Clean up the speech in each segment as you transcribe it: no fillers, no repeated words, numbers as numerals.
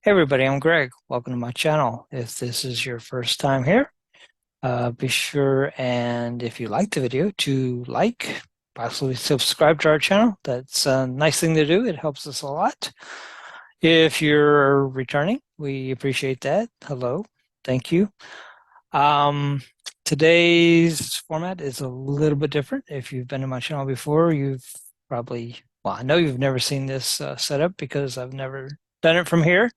Hey everybody, I'm Greg. Welcome to my channel. If this is your first time here, be sure and if you like the video to possibly subscribe to our channel. That's a nice thing to do. It helps us a lot. If you're returning, we appreciate that. Hello, thank you. Um, Today's format is a little bit different. If you've been to my channel before, you've probably, well, I know you've never seen this setup because I've never done it from here.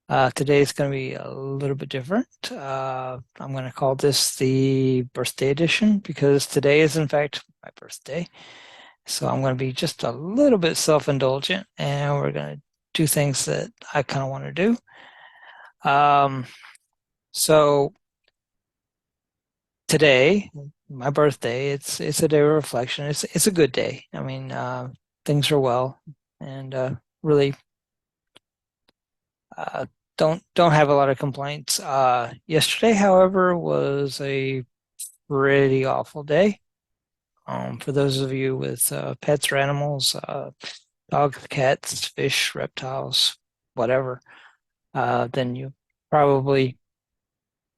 Today is going to be a little bit different. I'm going to call this the birthday edition because today is in fact my birthday. So I'm going to be just a little bit self-indulgent and we're going to do things that I kind of want to do. Um, so today, my birthday, it's a day of reflection. It's a good day. I mean, things are well and really Uh, don't have a lot of complaints. Yesterday, however, was a pretty awful day. For those of you with pets or animals, dogs, cats, fish, reptiles, whatever, then you probably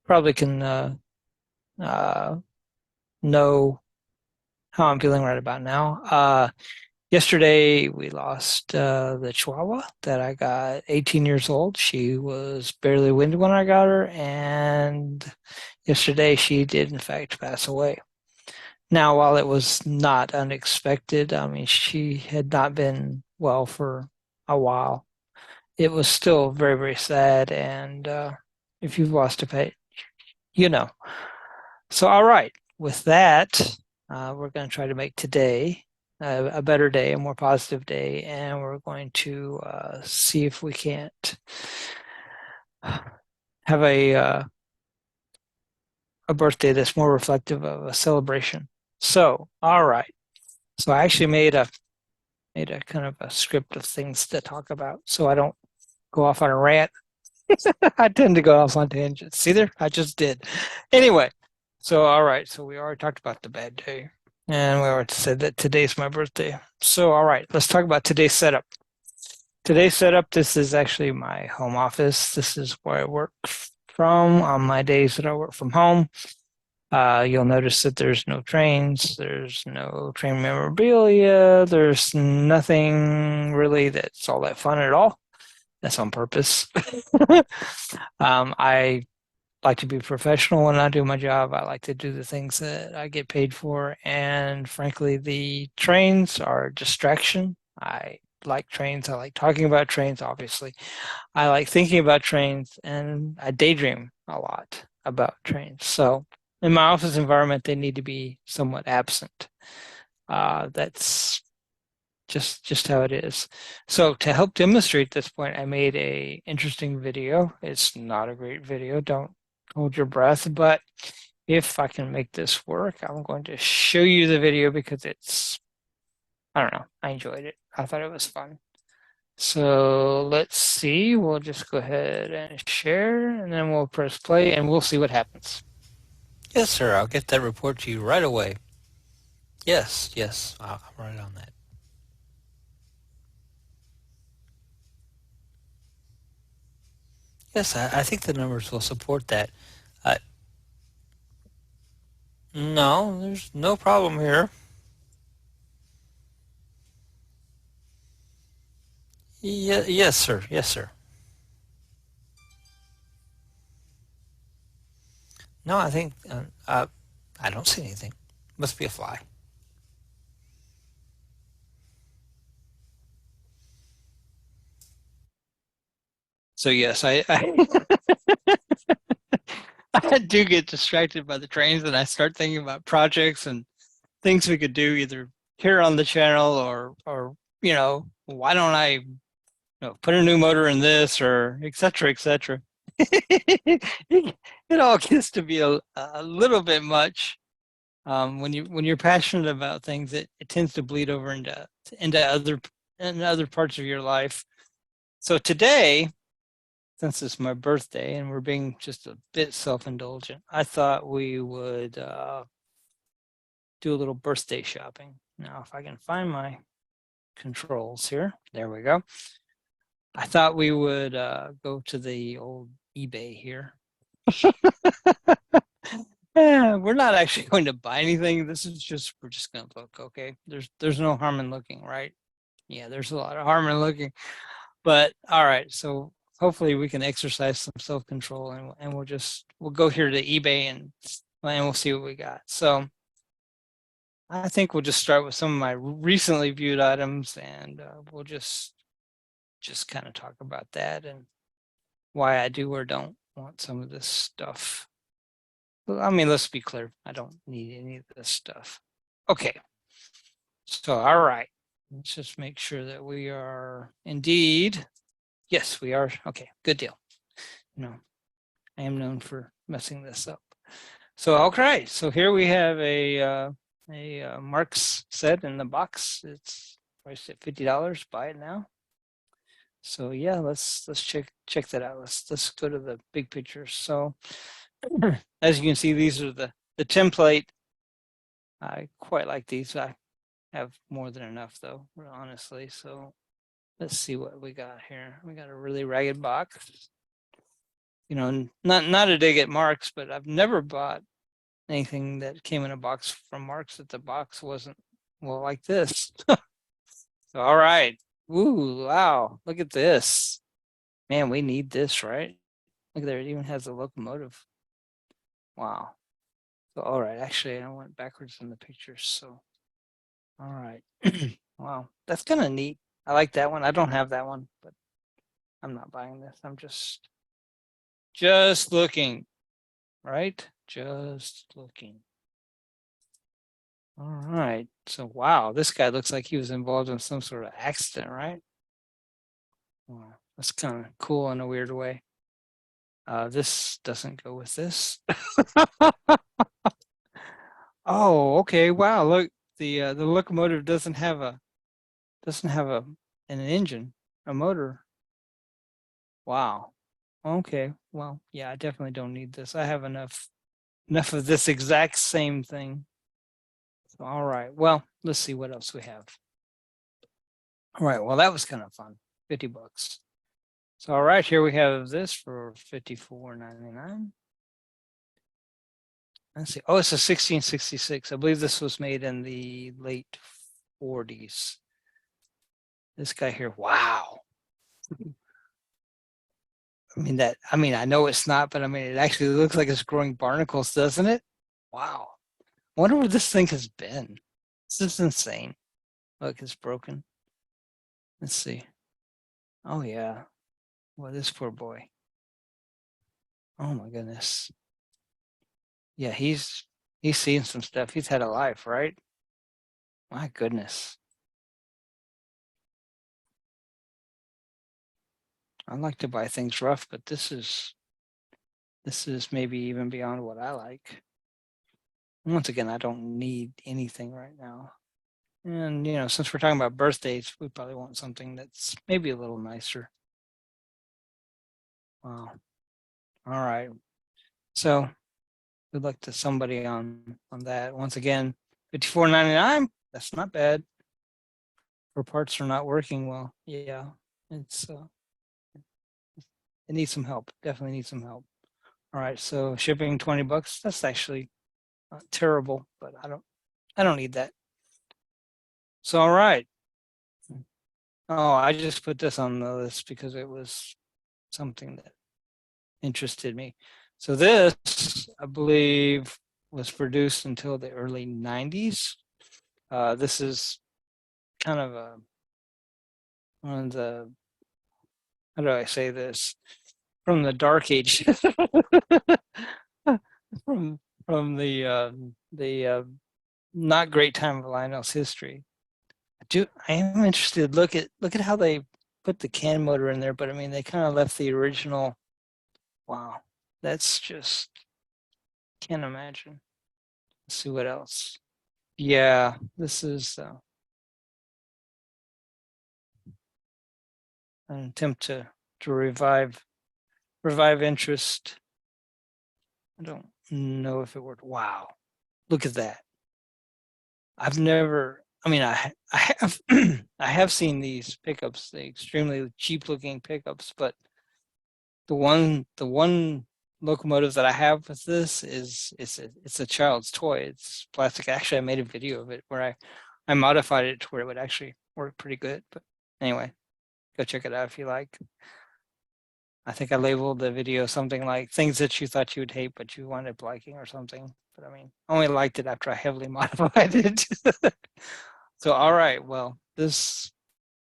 probably can uh, know how I'm feeling right about now. Yesterday, we lost the Chihuahua that I got 18 years old. She was barely winded when I got her, and yesterday she did, in fact, pass away. Now, while it was not unexpected, I mean, she had not been well for a while. It was still very, very sad, and if you've lost a pet, you know. So, all right, with that, we're going to try to make today a better day, a more positive day, and we're going to see if we can't have a birthday that's more reflective of a celebration. So, all right. So I actually made a kind of a script of things to talk about, so I don't go off on a rant. I tend to go off on tangents. See there? I just did. Anyway, so all right. So we already talked about the bad day, and we already said that today's my birthday. So all right, let's talk about today's setup. Today's setup, this is actually my home office. This is where I work from on my days that I work from home. You'll notice that there's no trains, there's no train memorabilia, there's nothing really that's all that fun at all. That's on purpose. I like to be professional when I do my job. I like to do the things that I get paid for. And frankly, the trains are a distraction. I like trains. I like talking about trains, obviously. I like thinking about trains and I daydream a lot about trains. So in my office environment, they need to be somewhat absent. That's just how it is. So to help demonstrate this point, I made a interesting video. It's not a great video. Don't hold your breath, but if I can make this work, I'm going to show you the video because I don't know, I enjoyed it. I thought it was fun. So let's see, we'll just go ahead and share and then we'll press play and we'll see what happens. Yes, sir, I'll get that report to you right away. Yes, yes, I'm right on that. Yes, I think the numbers will support that. Uh, no, there's no problem here. Yes, sir. Yes, sir. No, I think I don't see anything. Must be a fly. So yes, I do get distracted by the trains, and I start thinking about projects and things we could do either here on the channel or why don't I put a new motor in this or et cetera, et cetera. It all gets to be a little bit much. When you're passionate about things, it tends to bleed over into other parts of your life. So today, since it's my birthday and we're being just a bit self-indulgent, I thought we would do a little birthday shopping. Now, if I can find my controls here, there we go. I thought we would go to the old eBay here. Yeah, we're not actually going to buy anything. This is just we're just gonna look, okay? There's no harm in looking, right? Yeah, there's a lot of harm in looking. But all right, so hopefully we can exercise some self-control and we'll go here to eBay and we'll see what we got. So I think we'll just start with some of my recently viewed items and we'll just kind of talk about that and why I do or don't want some of this stuff. Well, I mean, let's be clear. I don't need any of this stuff. Okay. So, all right. Let's just make sure that we are indeed. Yes, we are. Okay, good deal. No, I am known for messing this up. So, okay. So here we have a Marx set in the box. It's priced at $50. Buy it now. So yeah, let's check that out. Let's go to the big picture. So as you can see, these are the template. I quite like these. I have more than enough though, honestly. So let's see what we got here. We got a really ragged box. You know, not a dig at Marx, but I've never bought anything that came in a box from Marx that the box wasn't well like this. So all right. Ooh, wow. Look at this. Man, we need this, right? Look there, it even has a locomotive. Wow. So, all right, actually, I went backwards in the pictures. So, all right. Wow, that's kind of neat. I like that one. I don't have that one, but I'm not buying this. I'm just looking, right? Just looking. All right. So, wow, this guy looks like he was involved in some sort of accident, right? Wow, that's kind of cool in a weird way. This doesn't go with this. Oh, okay. Wow, look, the locomotive doesn't have an engine, a motor. Wow. Okay. Well, yeah, I definitely don't need this. I have enough of this exact same thing. So, all right. Well, let's see what else we have. All right. Well, that was kind of fun. $50. So, all right, here we have this for $54.99. Let's see. Oh, it's a 1666. I believe this was made in the late 40s. This guy here. Wow. I mean, I know it's not, but I mean, it actually looks like it's growing barnacles, doesn't it? Wow. I wonder where this thing has been. This is insane. Look, it's broken. Let's see. Oh, yeah. Well, this poor boy. Oh, my goodness. Yeah, he's seen some stuff. He's had a life, right? My goodness. I like to buy things rough, but this is maybe even beyond what I like. Once again, I don't need anything right now. And, you know, since we're talking about birthdays, we probably want something that's maybe a little nicer. Wow. All right. So good luck to somebody on that. Once again, $54.99. That's not bad. For parts are not working well. Yeah. It's it needs some help. Definitely needs some help. All right. So shipping $20. That's actually not terrible, but I don't need that. So all right. Oh, I just put this on the list because it was something that interested me. So this, I believe, was produced until the early 90s. This is kind of one of the, how do I say this? From the dark ages. from the not great time of Lionel's history. I am interested. Look at how they put the can motor in there, but I mean they kind of left the original. Wow, that's just can't imagine. Let's see what else. Yeah, this is an attempt to revive interest. I don't know if it worked. Wow, look at that. I mean, I have I have seen these pickups, the extremely cheap looking pickups, but the one locomotive that I have with this is it's a child's toy. It's plastic. Actually, I made a video of it where I modified it to where it would actually work pretty good. But anyway, go check it out if you like. I think I labeled the video something like things that you thought you would hate, but you wound up liking or something. But I mean, I only liked it after I heavily modified it. So, all right, well, this,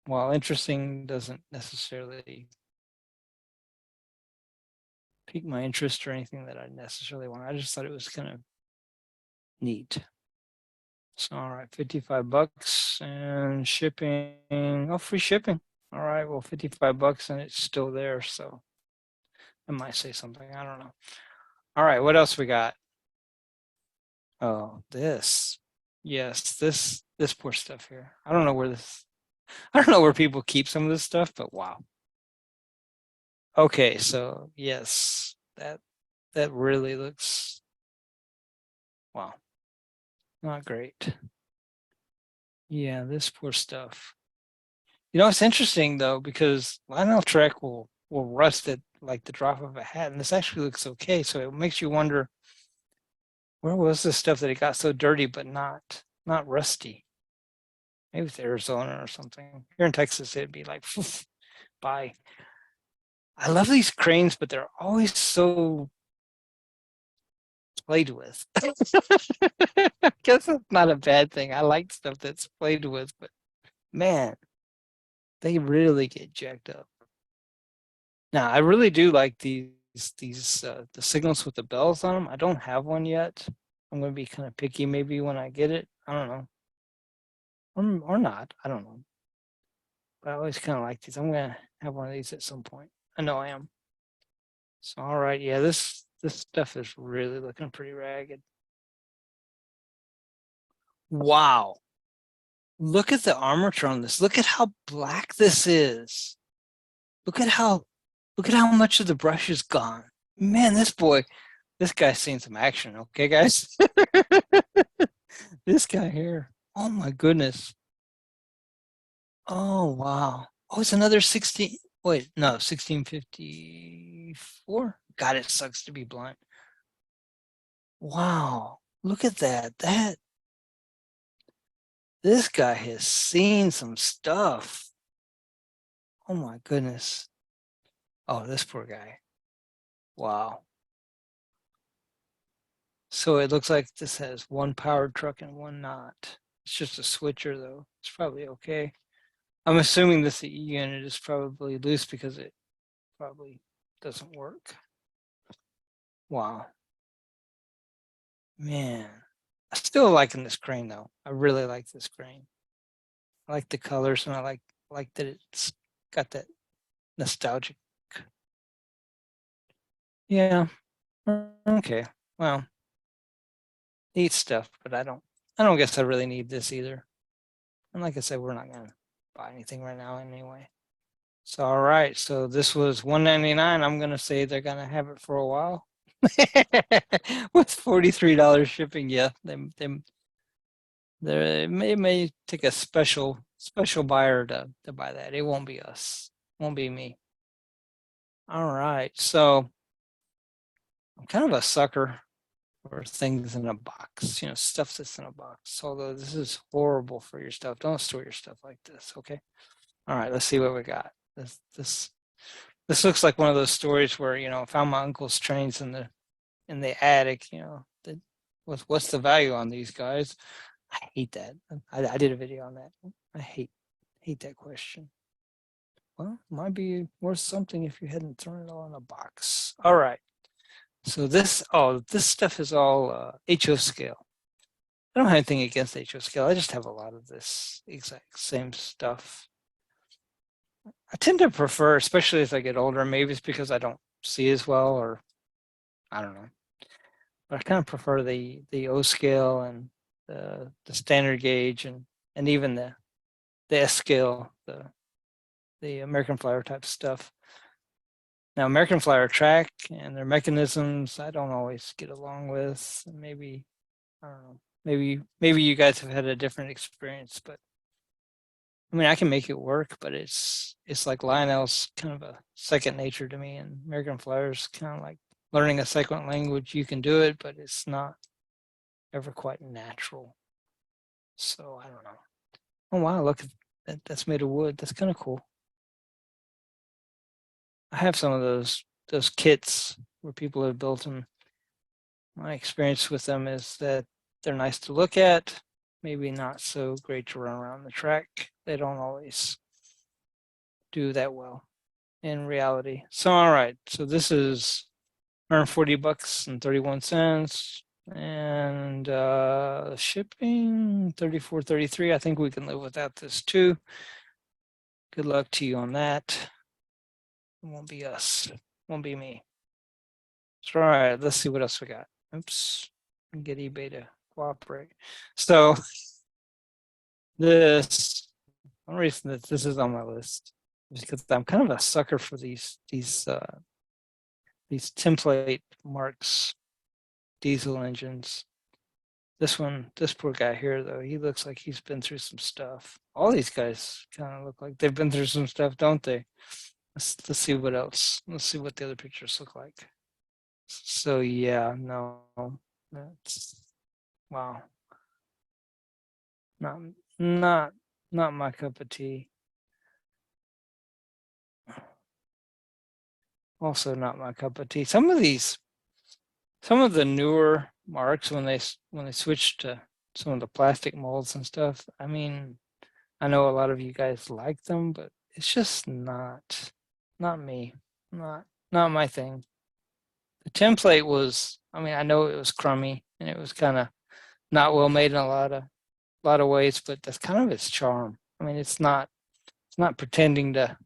while interesting, doesn't necessarily pique my interest or anything that I necessarily want. I just thought it was kind of neat. So, all right, 55 bucks and shipping. Oh, free shipping. All right, well, 55 bucks and it's still there. So I might say something. I don't know. All right, what else we got? Oh, this. Yes, this poor stuff here. I don't know where this, I don't know where people keep some of this stuff, but wow. Okay, so yes, that really looks, wow, not great. Yeah, this poor stuff. You know, it's interesting though, because Lionel Trek will rust at like the drop of a hat, and this actually looks okay. So it makes you wonder, where was this stuff that it got so dirty but not rusty? Maybe it's Arizona or something. Here in Texas, it'd be like, bye. I love these cranes, but they're always so played with. I guess that's not a bad thing. I like stuff that's played with, but man, they really get jacked up. Now, I really do like these the signals with the bells on them. I don't have one yet. I'm going to be kind of picky maybe when I get it. I don't know. Or not. I don't know. But I always kind of like these. I'm going to have one of these at some point. I know I am. So, all right. Yeah, this stuff is really looking pretty ragged. Wow. Look at the armature on this. Look at how black this is. Look at how much of the brush is gone. Man, this guy's seen some action, okay, guys? This guy here. Oh my goodness. Oh wow. Oh, it's another 16. Wait, no, 1654. God, it sucks to be blind. Wow. Look at that. This guy has seen some stuff. Oh my goodness. Oh, this poor guy. Wow. So it looks like this has one powered truck and one not. It's just a switcher though. It's probably okay. I'm assuming this E unit is probably loose because it probably doesn't work. Wow. Man. I'm still liking this crane though. I really like this crane. I like the colors and I like that it's got that nostalgic. Yeah. Okay. Well, neat stuff, but I don't guess I really need this either. And like I said, we're not gonna buy anything right now anyway. So all right, so this was $199. I'm gonna say they're gonna have it for a while. With $43 shipping, yeah, they may take a special buyer to buy that. It won't be us, won't be me. All right, so I'm kind of a sucker for things in a box, you know, stuff that's in a box. Although this is horrible for your stuff. Don't store your stuff like this, okay? All right, let's see what we got. This looks like one of those stories where, you know, I found my uncle's trains in the attic, you know. What's the value on these guys? I hate that. I did a video on that. I hate that question. Well, might be worth something if you hadn't thrown it all in a box. All right. So this stuff is all HO scale. I don't have anything against HO scale. I just have a lot of this exact same stuff. I tend to prefer, especially as I get older, maybe it's because I don't see as well, or I don't know. But I kind of prefer the O scale and the standard gauge and even the S scale, the American Flyer type stuff. Now, American Flyer track and their mechanisms, I don't always get along with. Maybe, I don't know, Maybe you guys have had a different experience, but I mean, I can make it work, but it's like Lionel's kind of a second nature to me, and American Flyer's kind of like learning a second language. You can do it, but it's not ever quite natural. So I don't know. Oh wow, look at that, that's made of wood. That's kind of cool. I have some of those kits where people have built them. My experience with them is that they're nice to look at, maybe not so great to run around the track. They don't always do that well in reality. So all right, so this is $140 and 31 cents, and shipping 34.33. I think we can live without this too. Good luck to you on that. It won't be us, won't be me. So all right, let's see what else we got. Oops, get eBay to cooperate. So this, one reason that this is on my list is because I'm kind of a sucker for these template Marx diesel engines. This poor guy here, though, he looks like he's been through some stuff. All these guys kind of look like they've been through some stuff, don't they? Let's see what else. Let's see what the other pictures look like. So yeah, no, that's wow. Not not not my cup of tea. Also not my cup of tea. Some of the newer Marks when they switched to some of the plastic molds and stuff. I mean, I know a lot of you guys like them, but it's just not me. Not my thing. The template was, I mean, I know it was crummy and it was kind of not well made in a lot of ways, but that's kind of its charm. I mean, it's not pretending to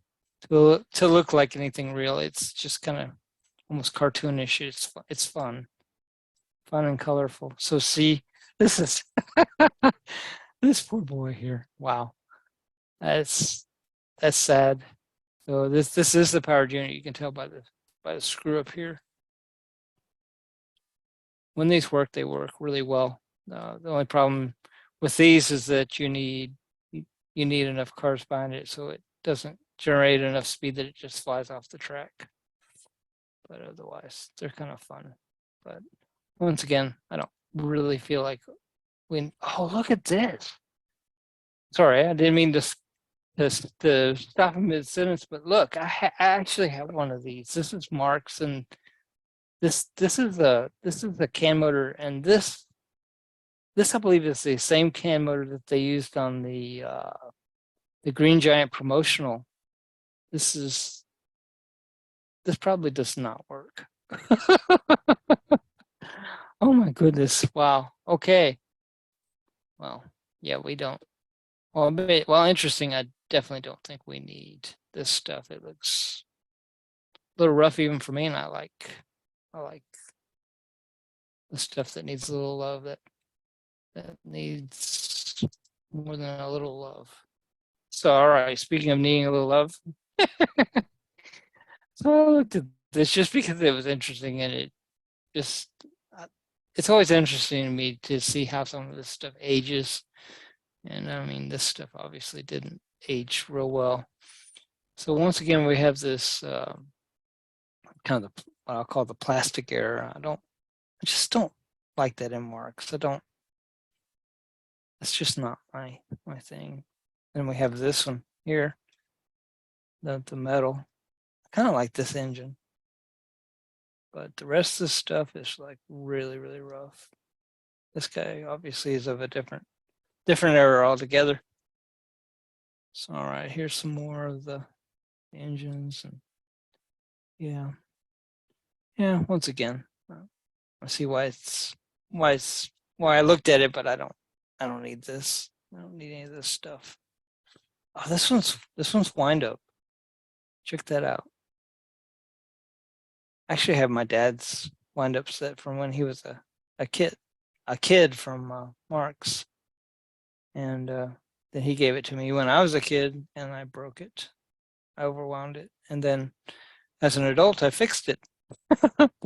look like anything real. It's just kind of almost cartoonish. It's fun and colorful. So see, this is this poor boy here. Wow, that's sad. So this is the powered unit. You can tell by the screw up here. When these work, they work really well. The only problem with these is that you need enough cars behind it, so it doesn't generate enough speed that it just flies off the track. But otherwise, they're kind of fun. But once again, I don't really feel like oh, look at this. Sorry, I didn't mean to stop in mid sentence, but look, I actually have one of these. This is Marx, and this is a CAN motor, and this I believe is the same CAN motor that they used on the Green Giant promotional. This probably does not work. Oh my goodness! Wow. Okay. Well, yeah, we don't. Well, interesting. I definitely don't think we need this stuff. It looks a little rough even for me, and I like the stuff that needs a little love. That needs more than a little love. So, all right. Speaking of needing a little love, so I looked at this just because it was interesting, and it just it's always interesting to me to see how some of this stuff ages. And I mean, this stuff obviously didn't age real well. So once again, we have this kind of what I'll call the plastic era. I just don't like that in Marx. It's just not my thing. Then we have this one here, the metal. I kind of like this engine, but the rest of the stuff is like really, really rough. This guy obviously is of a different era altogether. So all right, here's some more of the engines, and yeah. Once again, I see why I looked at it, but I don't need this. I don't need any of this stuff. Oh, this one's wind up. Check that out. I actually have my dad's wind up set from when he was a kid from Marx, and then he gave it to me when I was a kid, and I broke it. I overwound it, and then as an adult, I fixed it.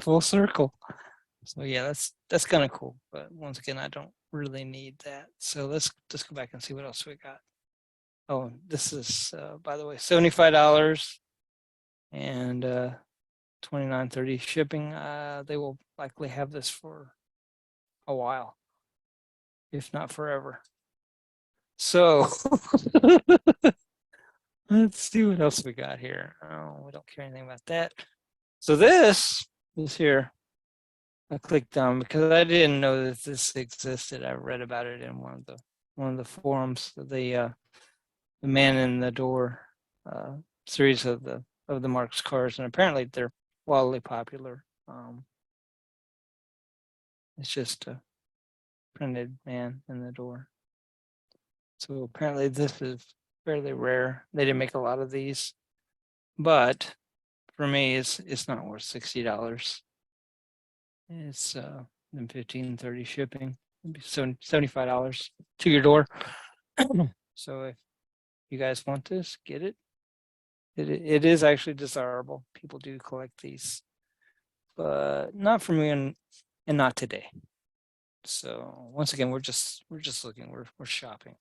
Full circle. So yeah, that's kind of cool. But once again, I don't really need that. So let's just go back and see what else we got. Oh, this is, by the way, $75 and $29.30 shipping. They will likely have this for a while, if not forever. So let's see what else we got here. Oh, we don't care anything about that. So this here, I clicked on because I didn't know that this existed. I read about it in one of the forums. The Man in the Door series of the Marx cars, and apparently they're wildly popular. It's just a printed man in the door. So apparently this is fairly rare. They didn't make a lot of these, but for me, it's not worth $60. It's then $15.30 shipping. It'd be $75 to your door. So if you guys want this, get it. It is actually desirable. People do collect these, but not for me and not today. So once again, we're just looking. We're shopping.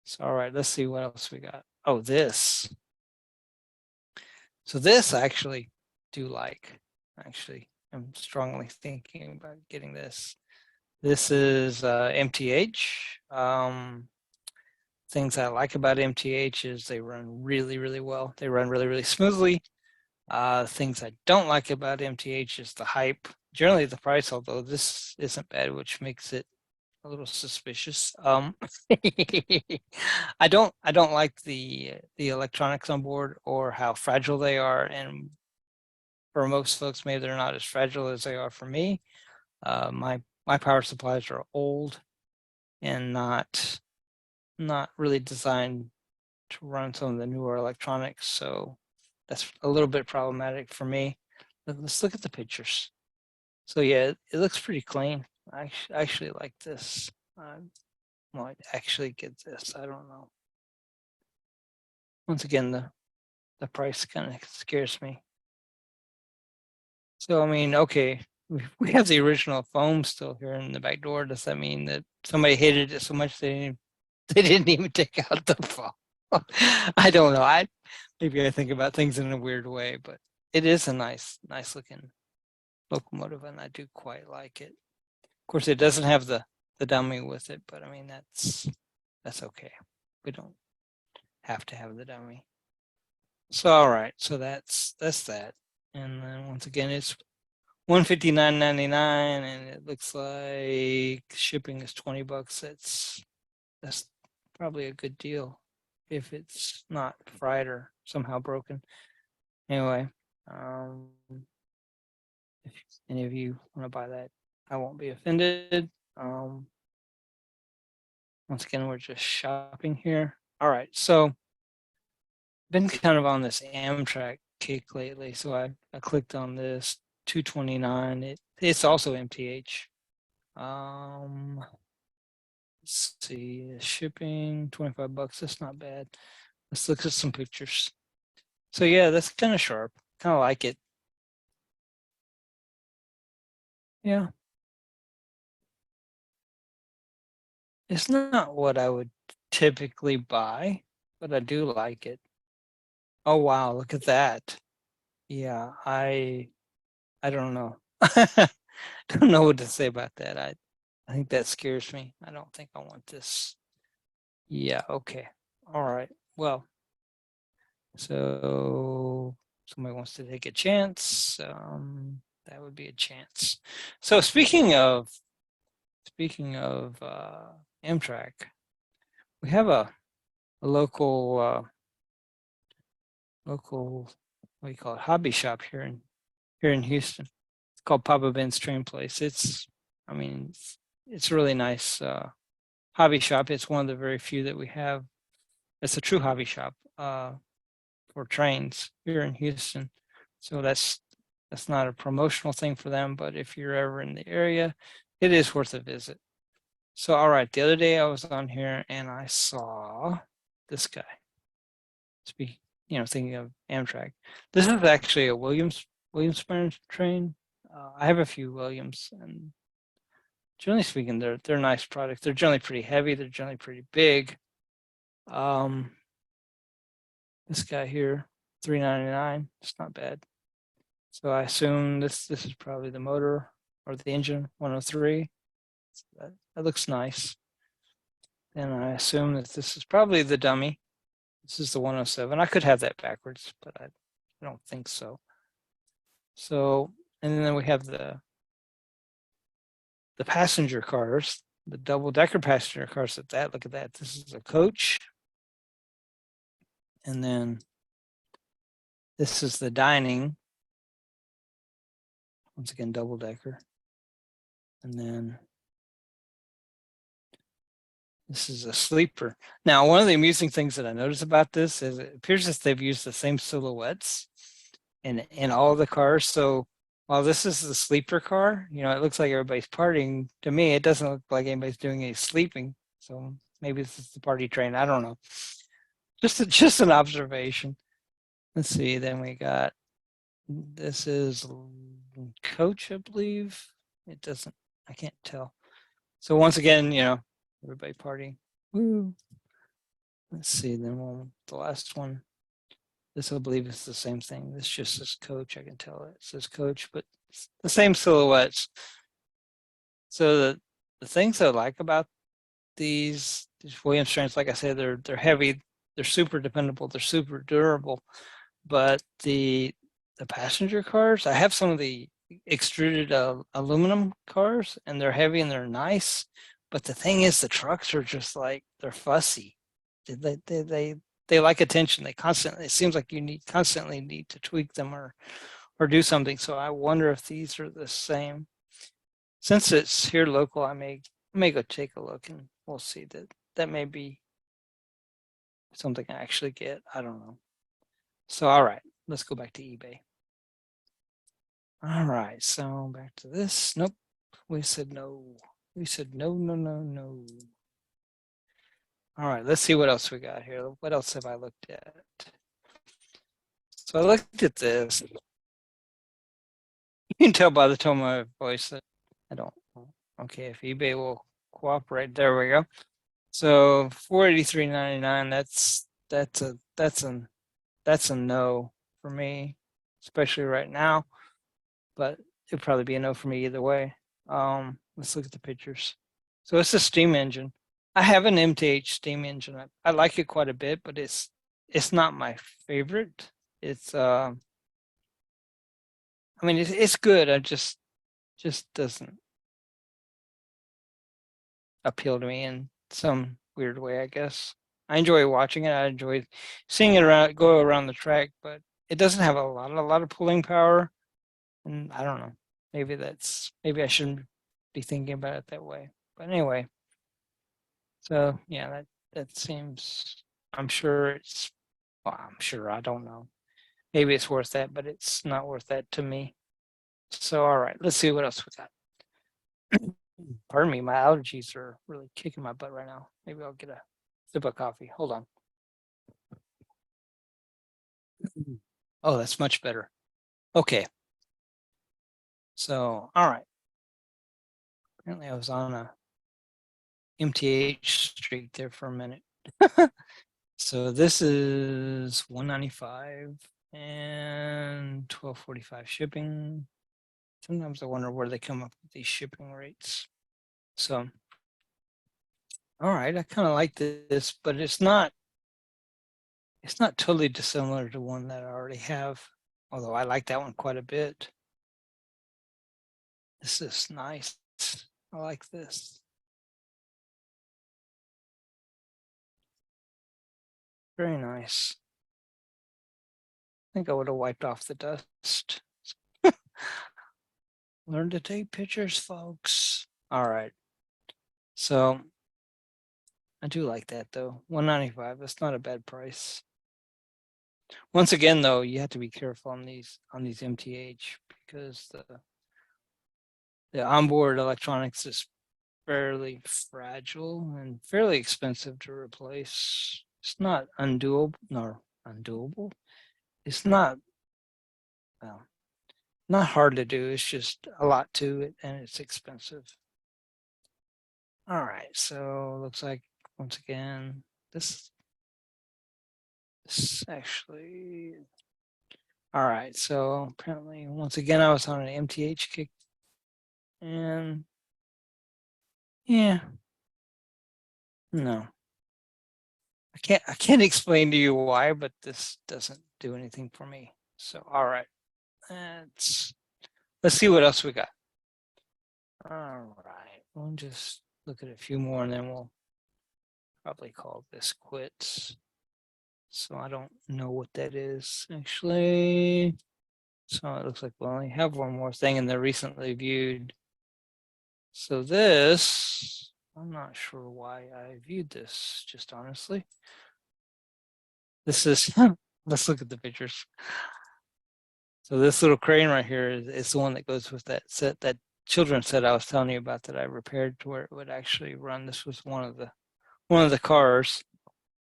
So all right, let's see what else we got. Oh, this. So this I actually do like. Actually, I'm strongly thinking about getting this. This is MTH. Things I like about MTH is they run really, really well. They run really, really smoothly. Things I don't like about MTH is the hype. Generally the price, although this isn't bad, which makes it a little suspicious. I don't like the electronics on board or how fragile they are. And for most folks, maybe they're not as fragile as they are for me. My power supplies are old and not really designed to run some of the newer electronics. So that's a little bit problematic for me. Let's look at the pictures. So yeah, it looks pretty clean. I actually like this. I might actually get this. I don't know. Once again, the price kind of scares me. So I mean, okay, we have the original foam still here in the back door. Does that mean that somebody hated it so much they didn't even take out the foam? I don't know. Maybe I think about things in a weird way, but it is a nice looking locomotive, and I do quite like it. Of course, it doesn't have the dummy with it, but I mean that's okay. We don't have to have the dummy. So all right, so that's that. And then once again, it's $159.99, and it looks like shipping is $20. That's probably a good deal if it's not fried or somehow broken. Anyway, if any of you want to buy that, I won't be offended. Once again, we're just shopping here. All right, so been kind of on this Amtrak kick lately, so I clicked on this 229. It's also MTH. Let's see, shipping $25. That's not bad. Let's look at some pictures. So yeah, that's kind of sharp. Kind of like it. Yeah. It's not what I would typically buy, but I do like it. Oh wow, look at that. Yeah, I don't know. Don't know what to say about that. I think that scares me. I don't think I want this. Yeah, okay. All right. Well, so somebody wants to take a chance. That would be a chance. So speaking of Amtrak, we have a local what do you call it, hobby shop here in Houston. It's called Papa Ben's Train Place. I mean, it's a really nice hobby shop. It's one of the very few that we have. It's a true hobby shop for trains here in Houston. So that's not a promotional thing for them, but if you're ever in the area, it is worth a visit. So, all right, the other day I was on here and I saw this guy. Thinking of Amtrak. This is actually a Williams train. I have a few Williams, and generally speaking, they're nice products. They're generally pretty heavy. They're generally pretty big. This guy here, $3.99. It's not bad. So I assume this is probably the motor or the engine, 103. That looks nice. And I assume that this is probably the dummy. This is the 107. I could have that backwards, but I don't think so. So, and then we have the passenger cars, the double-decker passenger cars at that. Look at that. This is a coach. And then this is the dining. Once again, double-decker. And then this is a sleeper. Now, one of the amusing things that I noticed about this is it appears that they've used the same silhouettes in all the cars. So while this is the sleeper car, it looks like everybody's partying. To me, it doesn't look like anybody's doing any sleeping. So maybe this is the party train. I don't know. Just an observation. Let's see. Then we got, this is coach, I believe. It doesn't, I can't tell. So once again, everybody partying. Woo. Let's see. Then the last one. This, I believe, is the same thing. This just says coach. I can tell it says coach, but it's the same silhouettes. So the things I like about these Williams trains, like I said, they're heavy, they're super dependable, they're super durable. But the passenger cars, I have some of the extruded aluminum cars, and they're heavy and they're nice. But the thing is, the trucks are just like, they're fussy. They like attention. It seems like you constantly need to tweak them or do something. So I wonder if these are the same. Since it's here local, I may go take a look and we'll see. That may be something I actually get. I don't know. So all right, let's go back to eBay. All right, so back to this. Nope, we said no. We said no, no, no, no. All right, let's see what else we got here. What else have I looked at? So I looked at this. You can tell by the tone of my voice that I don't. Okay, if eBay will cooperate, there we go. So $483.99. That's a no for me, especially right now. But it'd probably be a no for me either way. Let's look at the pictures. So it's a steam engine. I have an MTH steam engine. I like it quite a bit, but it's not my favorite. It's I mean it's good. I just doesn't appeal to me in some weird way, I guess. I enjoy watching it. I enjoy seeing it go around the track, but it doesn't have a lot of pulling power. And I don't know. Maybe I shouldn't be thinking about it that way. But anyway, so yeah, that seems. I'm sure I don't know. Maybe it's worth that, but it's not worth that to me. So all right, let's see what else we got. Pardon me, my allergies are really kicking my butt right now. Maybe I'll get a sip of coffee. Hold on. Oh, that's much better. Okay. So, all right. Apparently I was on a MTH streak there for a minute. So this is $195 and $12.45 shipping. Sometimes I wonder where they come up with these shipping rates. So, all right, I kind of like this, but it's not totally dissimilar to one that I already have, although I like that one quite a bit. This is nice. I like this. Very nice. I think I would have wiped off the dust. Learn to take pictures, folks. All right. So I do like that though. $195. That's not a bad price. Once again, though, you have to be careful on these MTH because the onboard electronics is fairly fragile and fairly expensive to replace. It's not undoable, nor undoable. It's not, well, not hard to do. It's just a lot to it and it's expensive. All right, so looks like once again, this actually, all right, so apparently once again I was on an MTH kick, and yeah, no. I can't explain to you why, but this doesn't do anything for me. So all right. Let's see what else we got. All right. We'll just look at a few more and then we'll probably call this quits. So I don't know what that is actually. So it looks like we only have one more thing in the recently viewed. So this, I'm not sure why I viewed this, just honestly. This is, let's look at the pictures. So this little crane right here is the one that goes with that set, that children's set I was telling you about that I repaired to where it would actually run. This was one of the cars.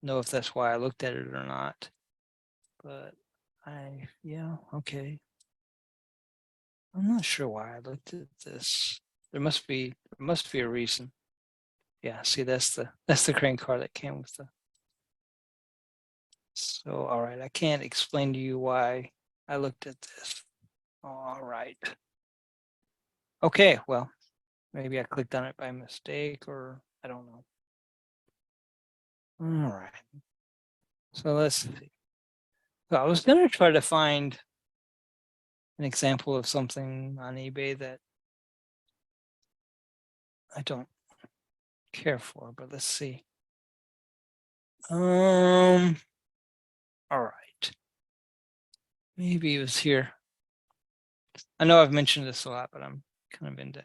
Know if that's why I looked at it or not. But yeah, okay. I'm not sure why I looked at this. There must be a reason. Yeah, see that's the crane car that came with the. So all right, I can't explain to you why I looked at this. All right. Okay, well, maybe I clicked on it by mistake or I don't know. All right. So let's see. So I was going to try to find an example of something on eBay that I don't care for, but let's see. All right. Maybe it was here. I know I've mentioned this a lot, but I'm kind of into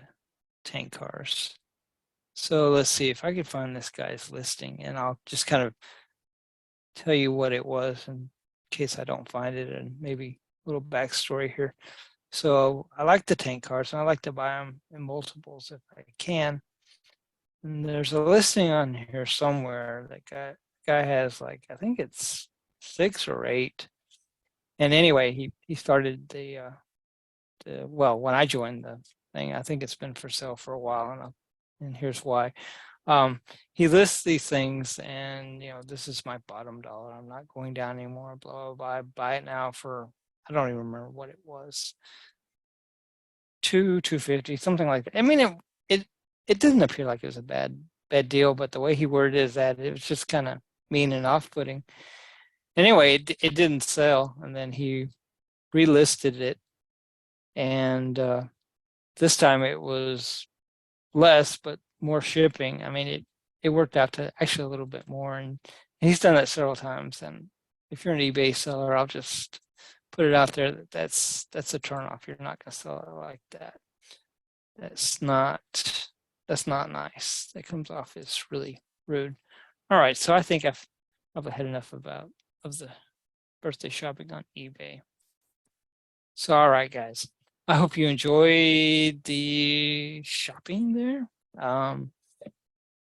tank cars. So let's see if I could find this guy's listing and I'll just kind of tell you what it was in case I don't find it and maybe a little backstory here. So I like the tank cars and I like to buy them in multiples if I can. And there's a listing on here somewhere that guy has like, I think it's 6 or 8. And anyway, he started well, when I joined the thing, I think it's been for sale for a while and here's why. He lists these things and this is my bottom dollar. I'm not going down anymore, blah, blah, blah. I buy it now for, I don't even remember what it was. 250, something like that. I mean, it didn't appear like it was a bad deal, but the way he worded it is that it was just kind of mean and off-putting. Anyway, it didn't sell, and then he relisted it, and this time it was less, but more shipping. I mean, it worked out to actually a little bit more, and he's done that several times. And if you're an eBay seller, I'll just put it out there that that's a turnoff. You're not going to sell it like that. That's not nice. That comes off as really rude. All right, so I think I've had enough of the birthday shopping on eBay. So all right, guys. I hope you enjoyed the shopping there.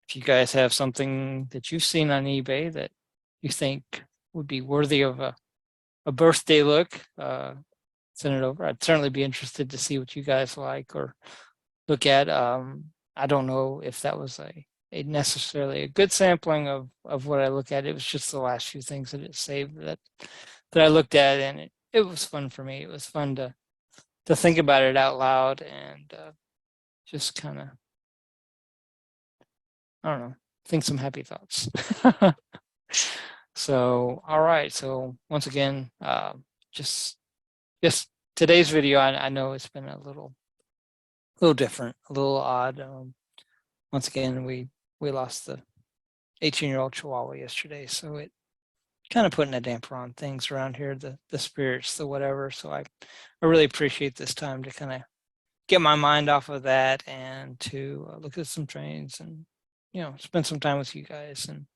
If you guys have something that you've seen on eBay that you think would be worthy of a birthday look, send it over. I'd certainly be interested to see what you guys like or look at. I don't know if that was a necessarily a good sampling of what I look at. It was just the last few things that it saved that I looked at, and it was fun for me. It was fun to think about it out loud and just kind of, I don't know, think some happy thoughts. So all right, so once again, just today's video, I know it's been a little different, a little odd. Once again, we lost the 18-year-old Chihuahua yesterday, so it kind of putting a damper on things around here, the spirits, the whatever. So I really appreciate this time to kind of get my mind off of that and to look at some trains and spend some time with you guys and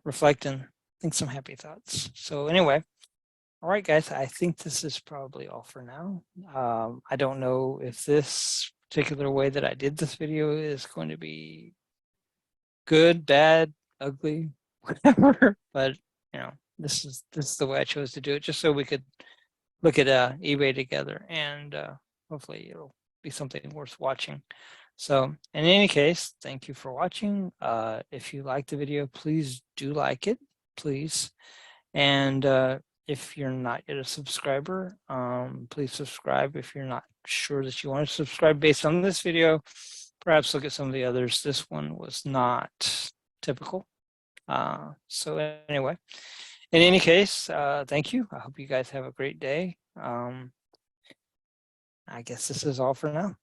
reflect and think some happy thoughts. So anyway, all right, guys, I think this is probably all for now. I don't know if this particular way that I did this video is going to be good, bad, ugly, whatever, but this is the way I chose to do it, just so we could look at eBay together, and hopefully it'll be something worth watching. So in any case, thank you for watching. If you liked the video, please do like it, please. And if you're not yet a subscriber, please subscribe. If you're not sure that you want to subscribe based on this video, perhaps look at some of the others. This one was not typical. So anyway, in any case, thank you. I hope you guys have a great day. I guess this is all for now.